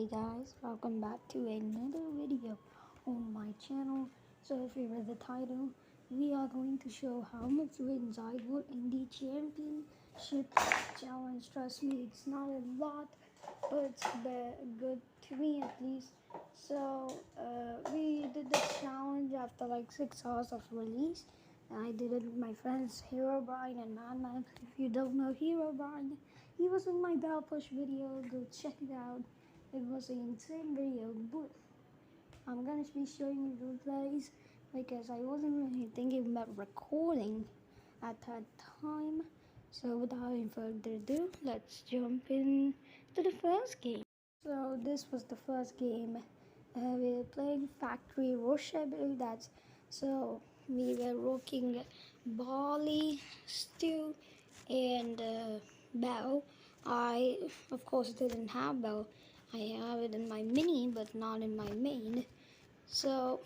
Hey guys, welcome back to another video on my channel. So if you read the title, we are going to show how much wins I got in the championship challenge. Trust me, it's not a lot, but it's good to me at least. So we did the challenge after like 6 hours of release. I did it with my friends Herobrine and Madmax. If you don't know Herobrine, he was in my Bell Push video. Go check it out. It was an insane video, but I'm gonna be showing you the replays because I wasn't really thinking about recording at that time. So without any further ado, let's jump in to the first game. So this was the first game. We were playing Factory Rush, I believe that's. So we were rocking Barley, Stew, and Bell. I, of course, didn't have Bell. I have it in my mini, but not in my main. So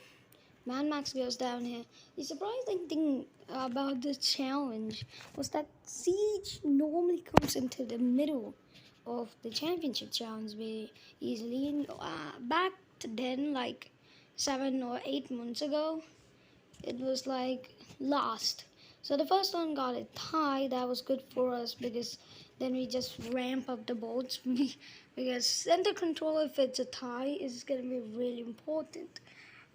Madmax goes down here. The surprising thing about this challenge was that Siege normally comes into the middle of the championship challenge very easily. Back then, like 7 or 8 months ago, it was like last. So the first one got a tie. That was good for us because then we just ramp up the boats. Because center control, if it's a tie, is going to be really important.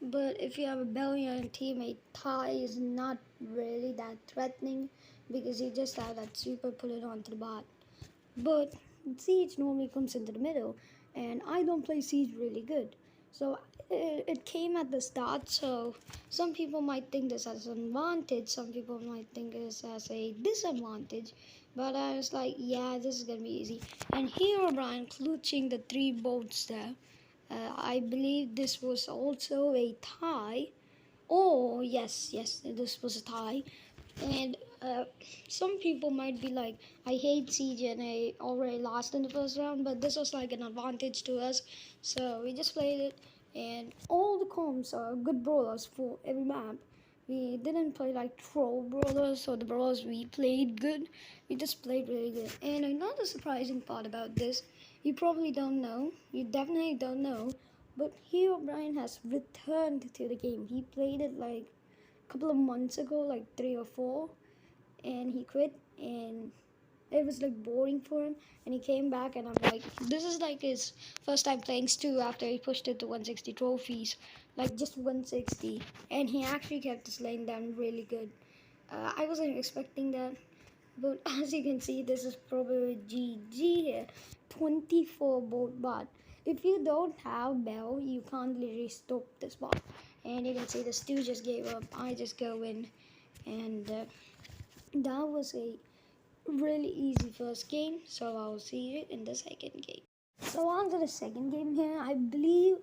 But if you have a belly on a team, a tie is not really that threatening because you just have that super pull it onto the bot. But Siege normally comes into the middle, and I don't play Siege really good. So it came at the start, so some people might think this as an advantage, some people might think this as a disadvantage. But I was like, yeah, this is going to be easy. And Herobrine clutching the 3 boats there. I believe this was also a tie. Oh, yes, this was a tie. And some people might be like, I hate Siege and I already lost in the first round, but this was like an advantage to us. So we just played it, and all the comps are good brawlers for every map. We didn't play like troll brawlers or the brawlers we played good. We just played really good. And another surprising part about this, you probably don't know, you definitely don't know, but Herobrine has returned to the game. He played it like couple of months ago, like 3 or 4, and he quit, and it was like boring for him, and he came back, and I'm like, this is like his first time playing Stu after he pushed it to 160 trophies, like just 160, and he actually kept his lane down really good. I wasn't expecting that, but as you can see, this is probably GG here. 24 boat bot. If you don't have Bell, you can't literally stop this bot. And you can see the Stu just gave up. I just go in, and that was a really easy first game. So I'll see you in the second game. So on to the second game here. I believe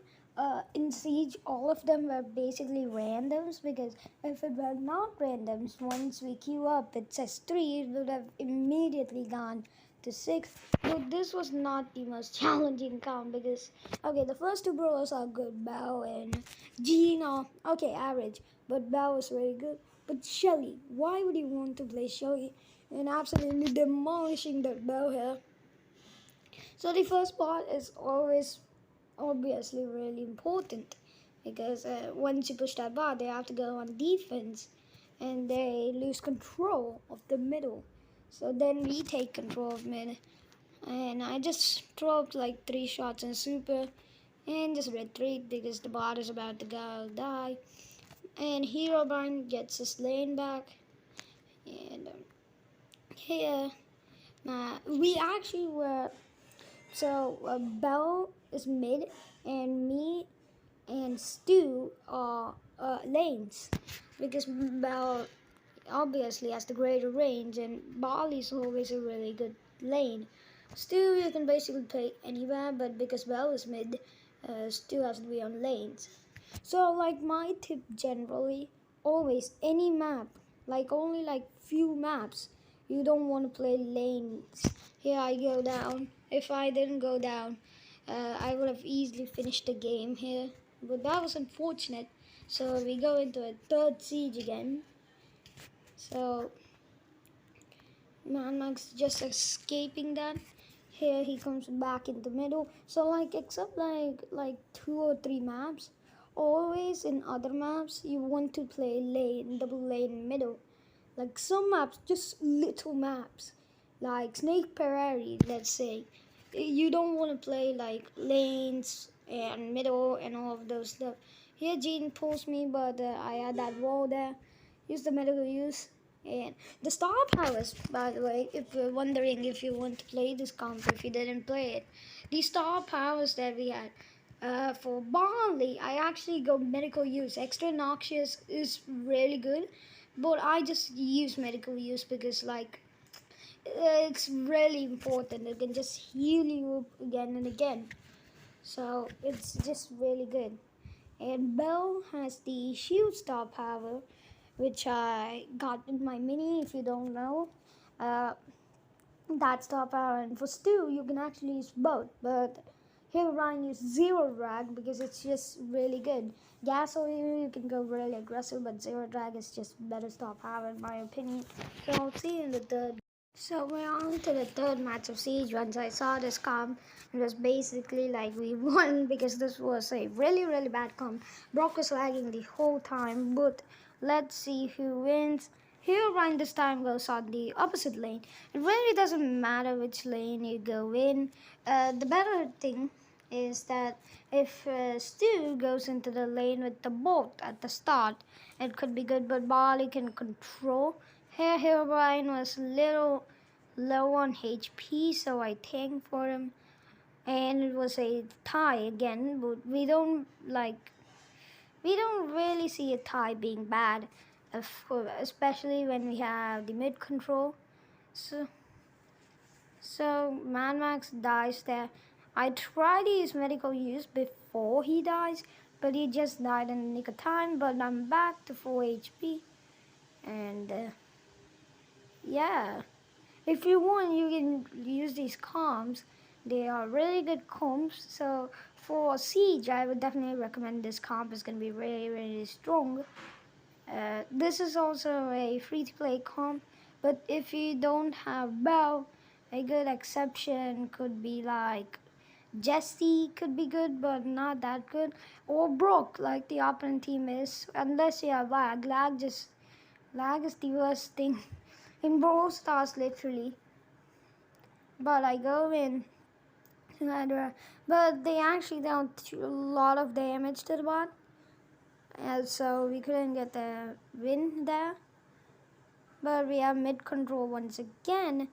in Siege, all of them were basically randoms, because if it were not randoms, once we queue up, it says 3, it would have immediately gone to 6. But this was not the most challenging count because, okay, the first 2 brawlers are good, Bao and Gina. Okay, average, but Bao was very good. But Shelly, why would you want to play Shelly and absolutely demolishing that Bao here? So the first part is always obviously really important because once you push that bar, they have to go on defense and they lose control of the middle. So then we take control of mid, and I just dropped like 3 shots in super and just retreat because the bot is about to go die. And Herobrine gets his lane back, and here we actually were. So Bell is mid, and me and Stu are lanes, because Bell obviously has the greater range, and Barley's always a really good lane. Stu, you can basically play anywhere, but because Bell is mid, Stu has to be on lanes. So like my tip generally, always any map, like only like few maps, you don't want to play lanes. Here I go down. If I didn't go down, I would have easily finished the game here, but that was unfortunate. So we go into a third siege again. So Madmax just escaping that. here he comes back in the middle. So like except like 2 or 3 maps, always in other maps you want to play lane, double lane middle. Like some maps, just little maps, like Snake Prairie, let's say. You don't want to play like lanes and middle and all of those stuff. Here Jean pulls me, but I had that wall there. Use the medical use. And the star powers, by the way, if you're wondering if you want to play this comp, if you didn't play it, the star powers that we had. For Barley, I actually go medical use. Extra noxious is really good, but I just use medical use because like it's really important. It can just heal you up again and again. So it's just really good. And Bell has the shield star power, which I got in my mini. If you don't know, that star power. And for Stu, you can actually use both, but here Ryan use zero drag because it's just really good. Gas oil, you can go really aggressive, but zero drag is just better star power in my opinion. So I'll see you in the third. So we're on to the third match of Siege. Once I saw this comp, it was basically like we won because this was a really bad comp. Brock was lagging the whole time, but let's see who wins. Herobrine this time goes on the opposite lane. It really doesn't matter which lane you go in. The better thing is that if Stu goes into the lane with the bolt at the start, it could be good, but Barley can control. Here, Herobrine was a little low on HP, so I tanked for him. And it was a tie again, but we don't really see a tie being bad, especially when we have the mid control. So Madmax dies there. I tried to use medical use before he dies, but he just died in the nick of time. But I'm back to full HP, and yeah. If you want, you can use these comps. They are really good comps. So for Siege, I would definitely recommend this comp. It's going to be really strong. This is also a free-to-play comp. But if you don't have Bell, a good exception could be like Jesse could be good, but not that good. Or Brook, like the opponent team is. Unless you have lag. Lag is the worst thing in Brawl Stars, literally. But I go in, but they actually dealt a lot of damage to the bot, and so we couldn't get the win there. But we have mid control once again,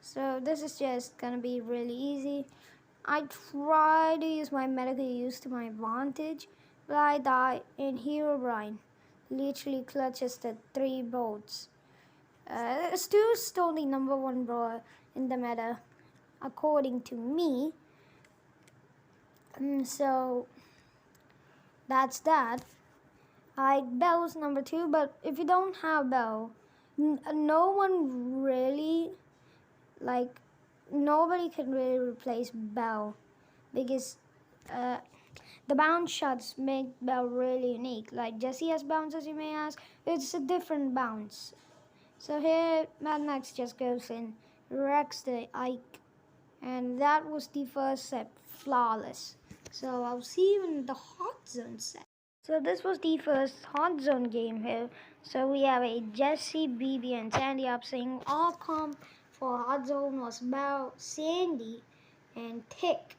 so this is just gonna be really easy. I try to use my medical use to my advantage, but I die, and Herobrine literally clutches the 3 bolts. Stu's still the #1 brawler in the meta, according to me. So that's that. Bell's #2, but if you don't have Bell, no one really, like, nobody can really replace Bell because the bounce shots make Bell really unique. Like Jesse has bounces, you may ask, it's a different bounce. So here, Mad Max just goes in, wrecks the Ike, and that was the first set, flawless. So I'll see you in the hot zone set. So this was the first hot zone game here. So we have a Jesse, BB, and Sandy up saying all comp for hot zone was about Sandy and Tick.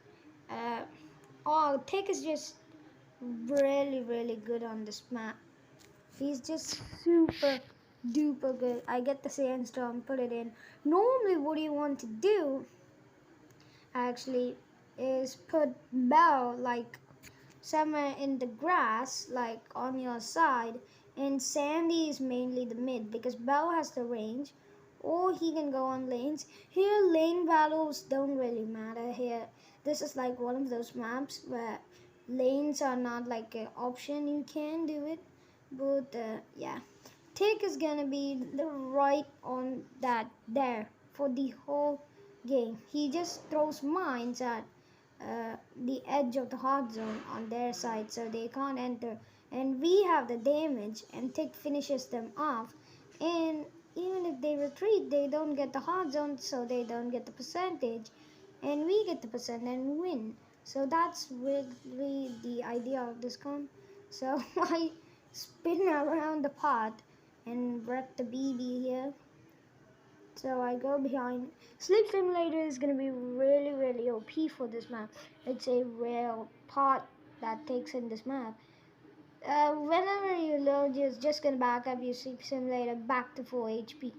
Tick is just really good on this map. He's just super duper good. I get the sandstorm, put it in. Normally what you want to do actually is put Bell like somewhere in the grass, like on your side, and Sandy is mainly the mid because Bell has the range, or he can go on lanes. Here lane battles don't really matter here. This is like one of those maps where lanes are not like an option. You can do it, but yeah. Tick is gonna be the right on that there for the whole game. He just throws mines at the edge of the hot zone on their side so they can't enter, and we have the damage, and Tick finishes them off, and even if they retreat they don't get the hot zone, so they don't get the percentage. and we get the percent and win. So that's really the idea of this con. So I spin around the pot and wreck the BB here. So I go behind. Sleep Simulator is going to be really OP for this map. It's a rare pot that takes in this map. Whenever you load, you're just going to back up your Sleep Simulator back to full HP.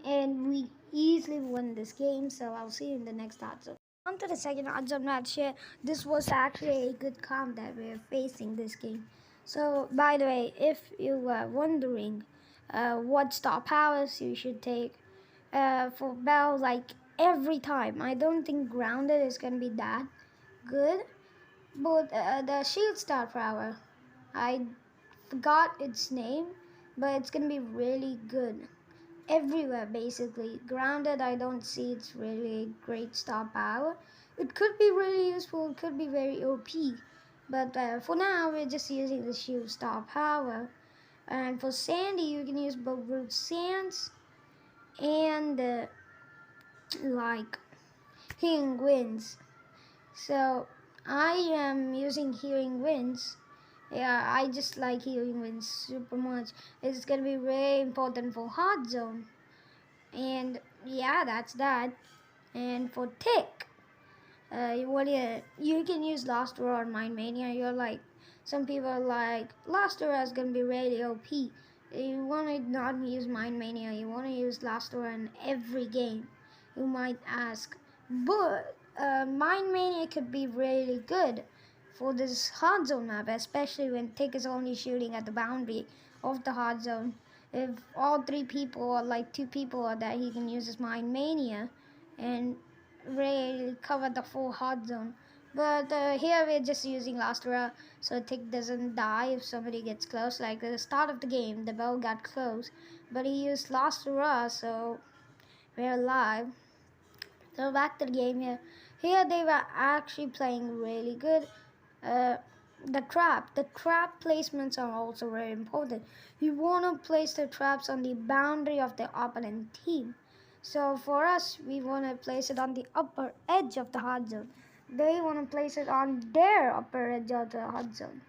And we easily won this game, so I'll see you in the next hard zone. On to the second hard zone match here. This was actually a good comp that we're facing this game. So, by the way, if you were wondering what star powers you should take for Bell, like every time, I don't think Grounded is going to be that good. But the Shield star power, I forgot its name, but it's going to be really good everywhere basically. Grounded, I don't see it's really a great star power. It could be really useful, it could be very OP, but for now we're just using the shield star power. And for Sandy, you can use both root sands and like healing winds. So I am using healing winds. Yeah, I just like healing winds super much. It's gonna be very important for hard zone. And yeah, that's that. And for tick, you can use Last Roar or Mind Mania. You're like, some people are like, Last Roar is gonna be really OP. You wanna not use Mind Mania, you wanna use Last Roar in every game. You might ask, but Mind Mania could be really good for this hard zone map, especially when Tick is only shooting at the boundary of the hard zone. If all three people or like two people are there, he can use his Mind Mania and really cover the full hard zone. But here we're just using Last Roar, so Tick doesn't die if somebody gets close. Like at the start of the game, the bell got close, but he used Last Roar, so we're alive. So back to the game here. Here they were actually playing really good. Uh, the trap placements are also very important. You want to place the traps on the boundary of the opponent team. So for us, we want to place it on the upper edge of the hard zone. They want to place it on their upper edge of the hard zone.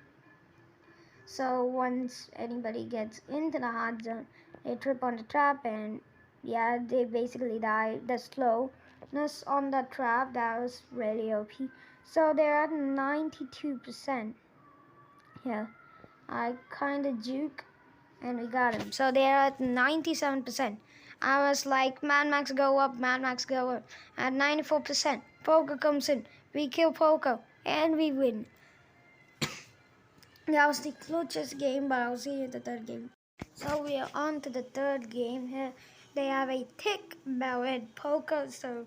So once anybody gets into the hard zone, they trip on the trap and yeah, they basically die. The slowness on the trap, that was really OP. So they're at 92%. Yeah, I kind of juke and we got him. So they're at 97%. I was like, Mad Max go up, Mad Max go up. At 94%, Poker comes in. We kill Poker and we win. That was the clutchest game, but I'll see you in the third game. So we are on to the third game here. They have a Tick, Bell, and Poker. So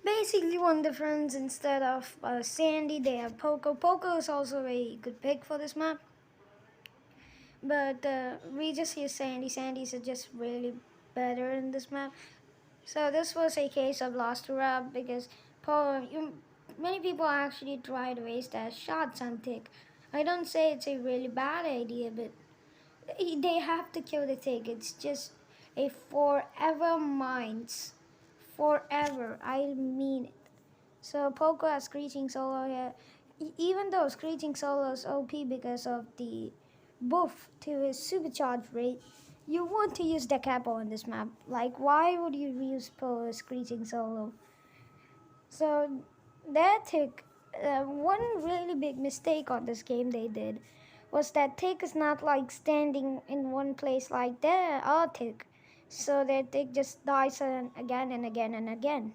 basically one difference, instead of Sandy, they have Poker. Poker is also a good pick for this map. But we just use Sandy. Sandy's are just really better in this map. So this was a case of lost to Rob because many people actually try to waste their shots on Tick. I don't say it's a really bad idea, but they have to kill the Tick. It's just a forever mines. Forever. I mean it. So Poco has Screeching Solo here. Even though Screeching Solo is OP because of the buff to his supercharge rate, you want to use the capo on this map. Like, why would you use Screeching Solo? So that Tick, one really big mistake on this game they did was that Tick is not like standing in one place like that, our Tick. So that Tick just dies again and again and again.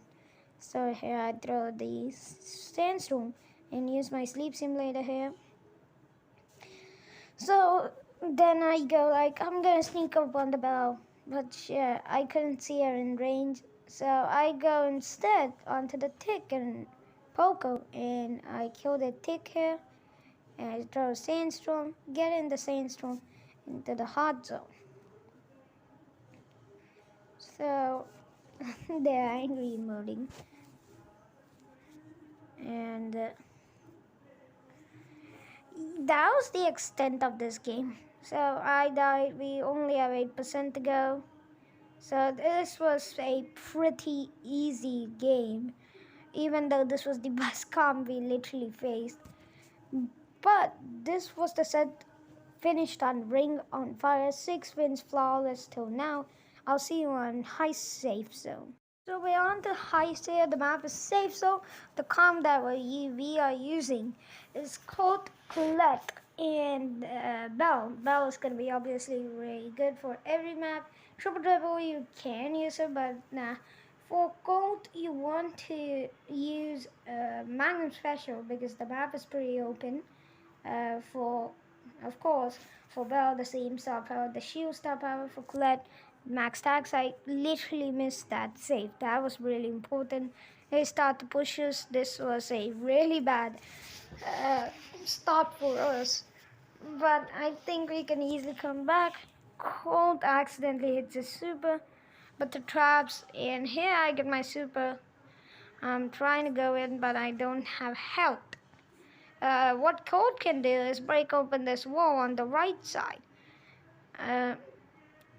So here I throw the sandstorm and use my sleep simulator here. So then I go like, I'm gonna sneak up on the bell, but yeah, I couldn't see her in range. So I go instead onto the Tick and Poco, and I kill the Tick here, and I throw a sandstorm, get in the sandstorm into the hot zone. So they're angry emoting. And that was the extent of this game. So I died. We only have 8% to go. So this was a pretty easy game, even though this was the best comp we literally faced. But this was the set finished on Ring on Fire. 6 wins flawless till now. I'll see you on High Safe Zone. So we're on to High Safe. The map is Safe Zone. The comp that we are using is called Colette and Bell. Bell is going to be obviously really good for every map. Triple Dribble, you can use it, but nah. For Gold, you want to use Magnum Special because the map is pretty open. Of course, for Bell, the same star power, the shield star power. For Colette, max tags. I literally missed that save. That was really important. They start the pushes. This was a really bad start for us, but I think we can easily come back. Colt accidentally hits his super, but the traps, and here I get my super. I'm trying to go in, but I don't have health. What Colt can do is break open this wall on the right side.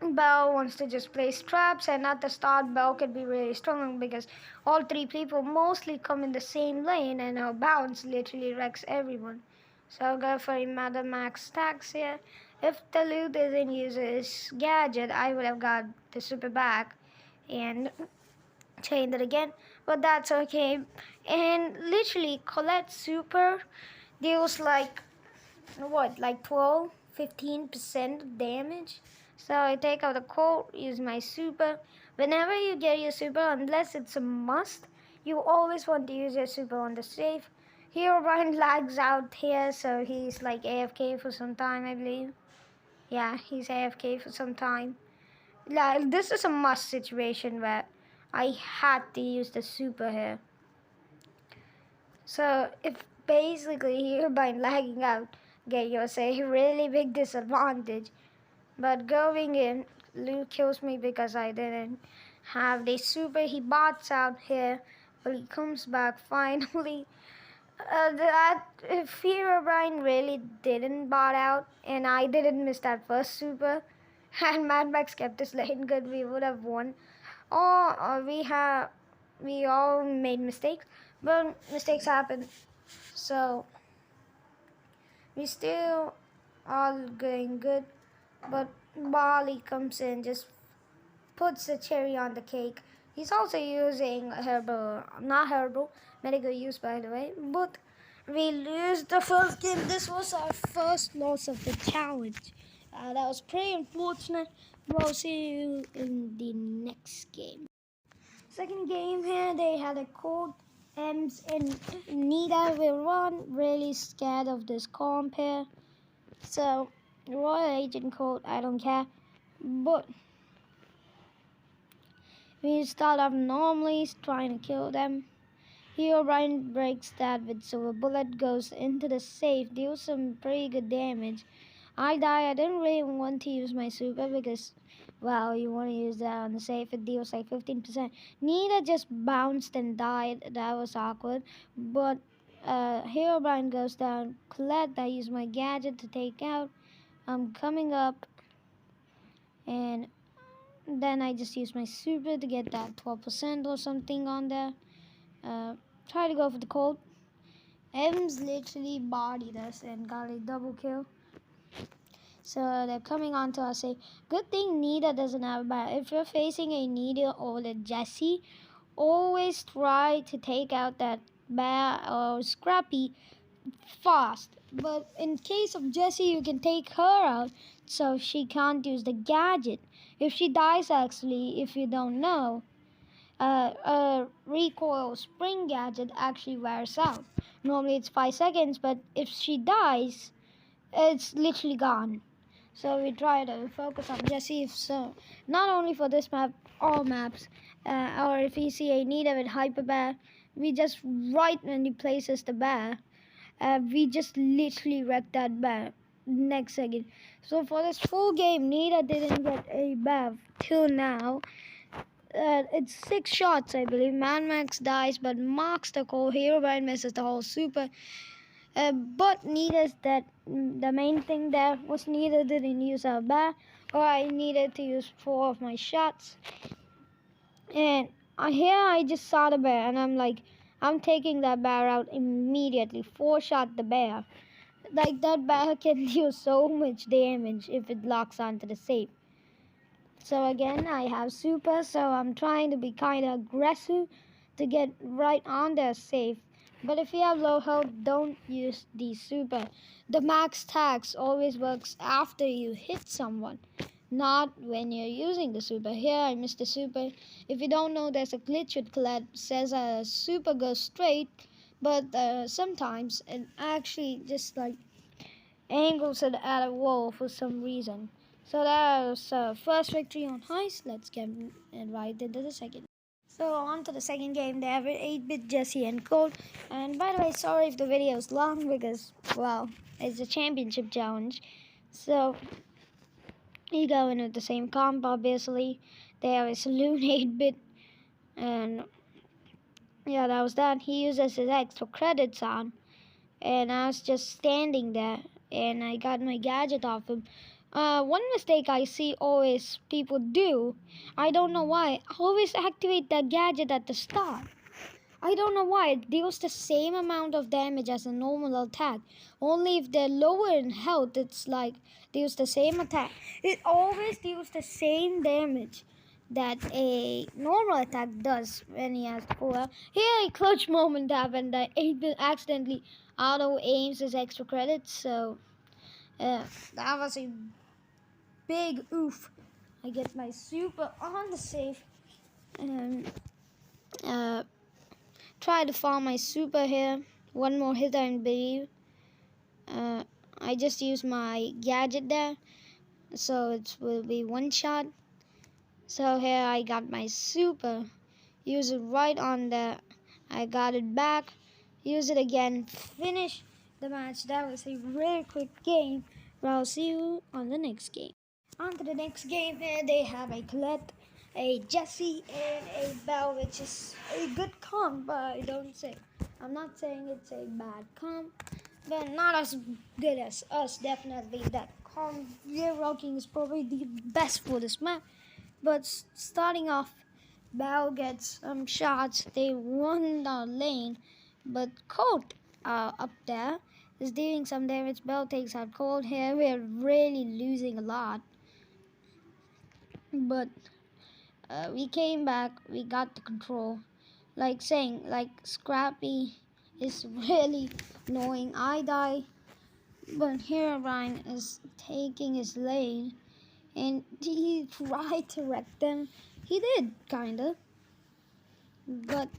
Bell wants to just place traps, and at the start Bell could be really strong because all 3 people mostly come in the same lane, and her bounce literally wrecks everyone. So I'll go for a Madmaxfrags here. If the loot didn't use his gadget, I would have got the super back and chained it again, but that's okay. And literally Colette's super deals like 12-15% damage. So I take out the Colt, use my super. Whenever you get your super, unless it's a must, you always want to use your super on the safe. Herobrine lags out here, so he's like AFK for some time, I believe. Yeah, he's AFK for some time. Like, this is a must situation where I had to use the super here. So if basically Herobrine lagging out get you a really big disadvantage. But going in, Luke kills me because I didn't have the super. He bots out here, but he comes back finally. That if Herobrine really didn't bot out, and I didn't miss that first super, and Mad Max kept his lane good, we would have won. Or we all made mistakes, but mistakes happen. So we still all going good, but Bali comes in, just puts the cherry on the cake. He's also using medical use by the way, but we lose the first game. This was our first loss of the challenge. That was pretty unfortunate. We'll see you in the next game. Second game here, they had a Colt, Ems, and Nita will run. Really scared of this comp here. So, Royal Agent Colt, I don't care. But we start off normally, trying to kill them. Herobrine breaks that with silver bullet, goes into the safe, deals some pretty good damage. I die. I didn't really want to use my super because, well, you want to use that on the safe. It deals like 15%. Nita just bounced and died. That was awkward. But Herobrine goes down. Colette, I use my gadget to take out. I'm coming up, and then I just use my super to get that 12% or something on there. Try to go for the Colt. M's literally bodied us and got a double kill. So they're coming on to us. Say, good thing Nita doesn't have a bat. If you're facing a Nita or a Jessie, always try to take out that bat or Scrappy fast. But in case of Jessie, you can take her out so she can't use the gadget. If she dies, actually, if you don't know, a recoil spring gadget actually wears out. Normally it's 5 seconds, but if she dies, it's literally gone. So we try to focus on Jessie, so not only for this map, all maps, or if you see a Nita with hyper bear, we just right when he places the bear, we just literally wreck that bear next second. So for this full game, Nita didn't get a bear till now. It's 6 shots, I believe. Madmax dies, but marks the call. Herobrine misses the whole super. But Nita's that the main thing there was Nita didn't use our bat. or I needed to use 4 of my shots. And here I just saw the bear, and I'm like, I'm taking that bear out immediately. 4 shot the bear. Like, that bear can deal so much damage if it locks onto the safe. So again, I have super, so I'm trying to be kind of aggressive to get right on their safe. But if you have low health, don't use the super. The max tags always works after you hit someone, not when you're using the super. Here I missed the super. If you don't know, there's a glitch with Colette. Says a super goes straight, but sometimes it actually just like angles it at a wall for some reason. So that was first victory on Heist. Let's get right into the second. So on to the second game. They have 8-bit Jesse and Colt. And by the way, sorry if the video is long because, well, it's a championship challenge. So you go in with the same comp, obviously. They have a Saloon 8-bit. And yeah, that was that. He uses his extra credits on. And I was just standing there. And I got my gadget off him. One mistake I see always people do, I don't know why, always activate that gadget at the start. I don't know why. It deals the same amount of damage as a normal attack. Only if they're lower in health, it's like deals the same attack. It always deals the same damage that a normal attack does when he has the full health. Here a clutch moment happened. The 8-bit accidentally auto aims his extra credits, so that was a big oof. I get my super on the safe and try to farm my super here. One more hit, I believe. I just use my gadget there, so it will be 1 shot. So here I got my super. Use it right on there. I got it back. Use it again. Finish the match. That was a really quick game. But I'll see you on the next game. On to the next game here. They have a Colette, a Jesse, and a Belle, which is a good comp, but I don't say. I'm not saying it's a bad comp, but not as good as us. Definitely that comp we're rocking is probably the best for this map. But starting off, Belle gets some shots. They won the lane, but Colt up there is dealing some damage. Belle takes out Colt here. We're really losing a lot. But we came back. We got the control. Like saying, like Scrappy is really annoying. I die, but Herobrine is taking his lane. And he tried to wreck them. He did, kinda. But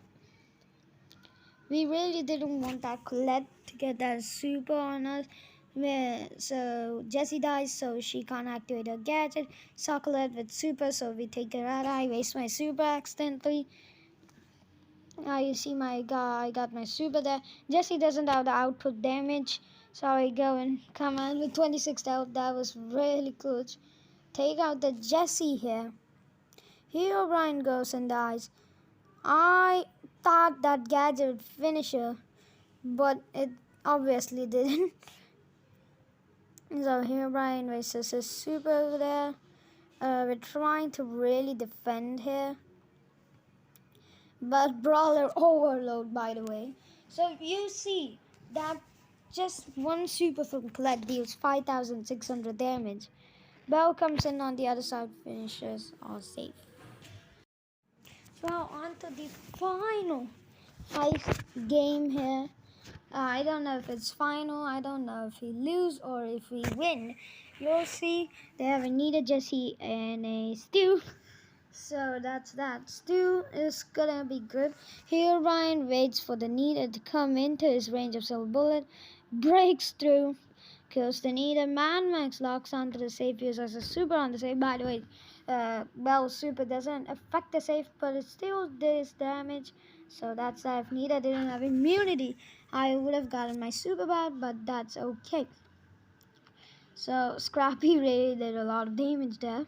we really didn't want that Colette to get that super on us. So Jessie dies, so she can't activate her gadget. Saw Colette with super, so we take her out. I waste my super accidentally. Now you see my guy, I got my super there. Jessie doesn't have the output damage, so I go and come out with 26 health. That was really good. Take out the Jessie here. Herobrine goes and dies. I thought that gadget would finish her, but it obviously didn't. So Herobrine versus his super over there. We're trying to really defend here. But Brawler overload, by the way. So you see that just one super from Colette deals 5,600 damage. Belle comes in on the other side, finishes all safe. Well, on to the final heist game here. I don't know if it's final. I don't know if we lose or if we win. You'll see. They have a Nita, Jessie, and a Stu. So that's that. Stu is gonna be good. Here Ryan waits for the Nita to come into his range of silver bullet. Breaks through. Kills the Nita. Madmax locks onto the safe, uses a super on the safe. By the way, Belle's super doesn't affect the safe, but it still does damage. So that's that. If Nita didn't have immunity, I would have gotten my super bad, but that's okay. So Scrappy really did a lot of damage there.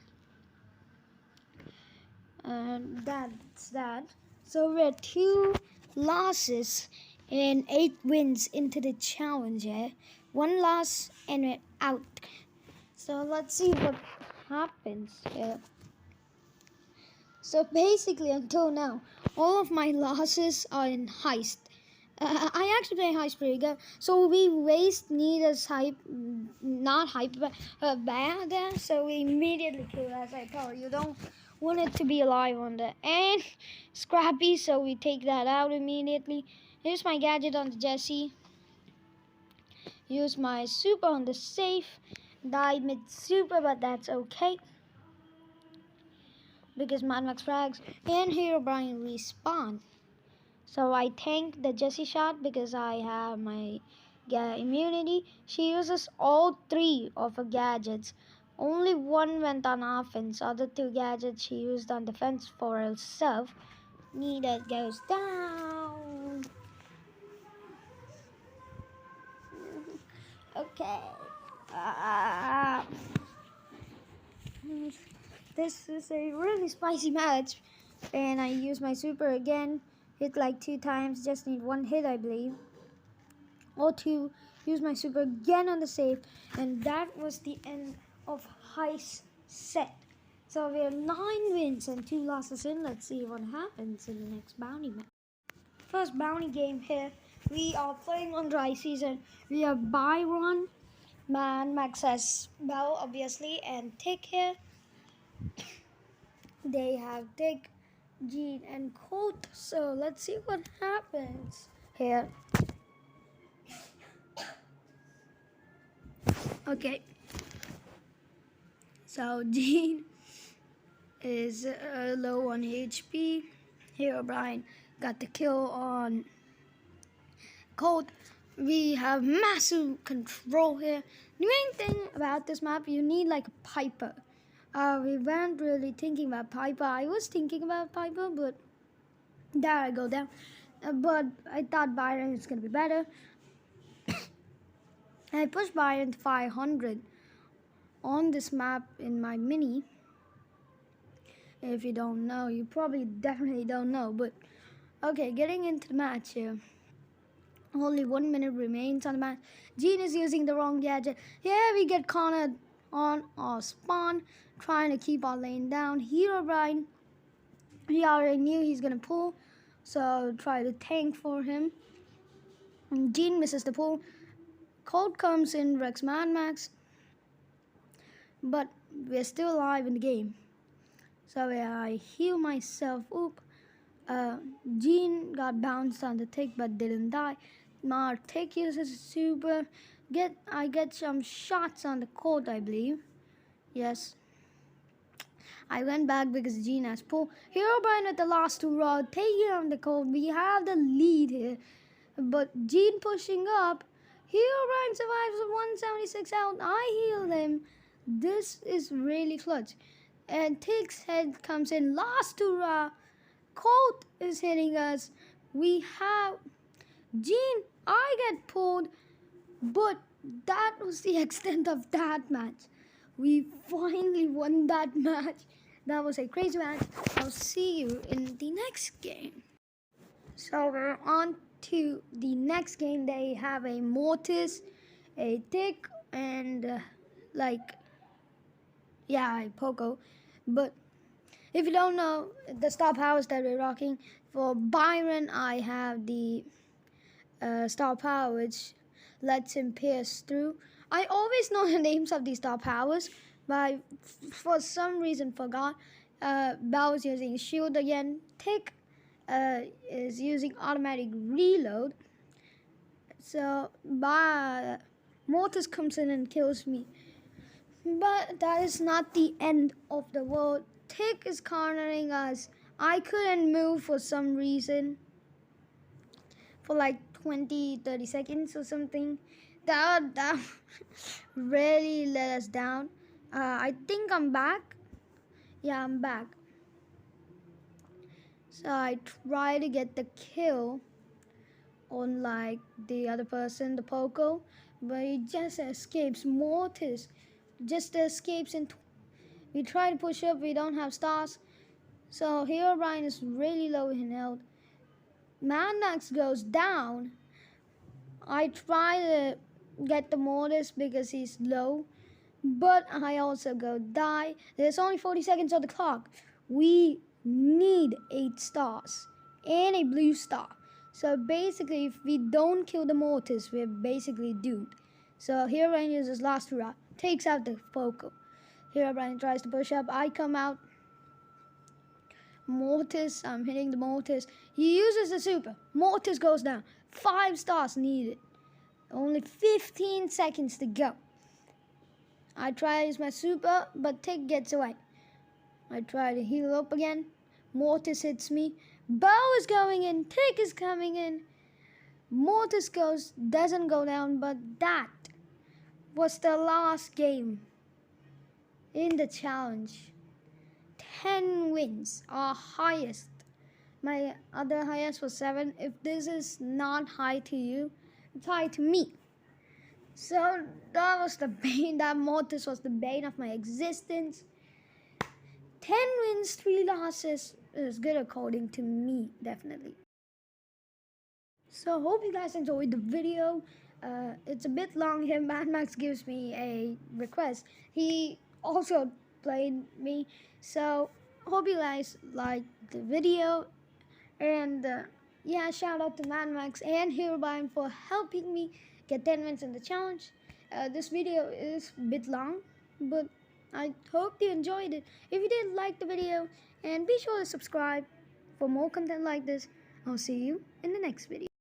And that's that. So we're 2 losses and 8 wins into the challenge. 1 loss and we're out. So let's see what happens here. So basically, until now, all of my losses are in heist. I actually play heist pretty good. So we waste Nita's hype, not hype, but her bag there. So we immediately kill her, as I told you. You don't want it to be alive on there. And Scrappy, so we take that out immediately. Here's my gadget on the Jessie. Use my super on the safe. Died mid super, but that's okay. Because Madmaxfrags and Herobrine respawn. So I tank the Jessie shot because I have my immunity. She uses all 3 of her gadgets. Only one went on offense. Other 2 gadgets she used on defense for herself. Nita goes down. Okay. This is a really spicy match. And I use my super again. Hit like 2 times. Just need 1 hit, I believe. Or 2. Use my super again on the save. And that was the end of heist set. So we have 9 wins and 2 losses in. Let's see what happens in the next bounty match. First bounty game here. We are playing on dry season. We have Byron, Max has Bell obviously, and Tick here. They have Tick, Jean, and Colt. So let's see what happens here. Okay. So Jean is low on HP. Herobrine got the kill on Colt. We have massive control here. The main thing about this map, you need like a Piper. We weren't really thinking about Piper. I was thinking about Piper, but there I go down. But I thought Byron is going to be better. I pushed Byron to 500 on this map in my mini. If you don't know, you probably definitely don't know. But okay, getting into the match here. Only 1 minute remains on the match. Jean is using the wrong gadget. Here we get cornered on our spawn, trying to keep our lane down. Herobrine, he already knew he's gonna pull, so try to tank for him. And Jean misses the pull. Colt comes in, wrecks Madmax, but we're still alive in the game. So I heal myself up. Jean got bounced on the tick but didn't die. My tick uses super. I get some shots on the Colt, I believe. Yes. I went back because Jean has pulled. Herobrine with the last 2 rods, taking on the Colt. We have the lead here. But Jean pushing up. Herobrine survives with 176 out. I healed him. This is really clutch. And Tick's head comes in. Last 2 rods. Colt is hitting us. We have Jean. I get pulled. But that was the extent of that match. We finally won that match. That was a crazy match. I'll see you in the next game. So we're on to the next game. They have a Mortis, a Tick, and a Poco. But if you don't know, the star powers that we're rocking, for Byron, I have the star power, which lets him pierce through. I always know the names of these star powers, but I, for some reason, forgot. Bell is using shield again. Tick is using automatic reload. So, Mortis comes in and kills me. But that is not the end of the world. Tick is cornering us. I couldn't move for some reason. For like 20-30 seconds or something. That really let us down. I think I'm back. Yeah, I'm back. So I try to get the kill on like the other person, the Poco, but he just escapes. Mortis just escapes, and we try to push up. We don't have stars, so Herobrine is really low in health. Madmax goes down. I try to get the Mortis because he's low, but I also go die. There's only 40 seconds on the clock. We need 8 stars and a blue star. So basically, if we don't kill the Mortis, we're basically doomed. So Herobrine uses last hurrah, takes out the Focal. Herobrine tries to push up. I come out. Mortis, I'm hitting the Mortis. He uses the super. Mortis goes down. 5 stars needed. Only 15 seconds to go. I try to use my super, but Tick gets away. I try to heal up again. Mortis hits me. Bow is going in. Tick is coming in. Mortis doesn't go down, but that was the last game in the challenge. 10 wins, our highest. My other highest was 7. If this is not high to you, it's high to me. So that was the bane. That Mortis was the bane of my existence. 10 wins, 3 losses is good according to me, definitely. So hope you guys enjoyed the video. It's a bit long here. Madmax gives me a request. He also played me. So hope you guys liked the video. And yeah, shout out to Madmax and Herobrine for helping me get 10 wins in the challenge. This video is a bit long, but I hope you enjoyed it. If you did, like the video and be sure to subscribe for more content like this. I'll see you in the next video.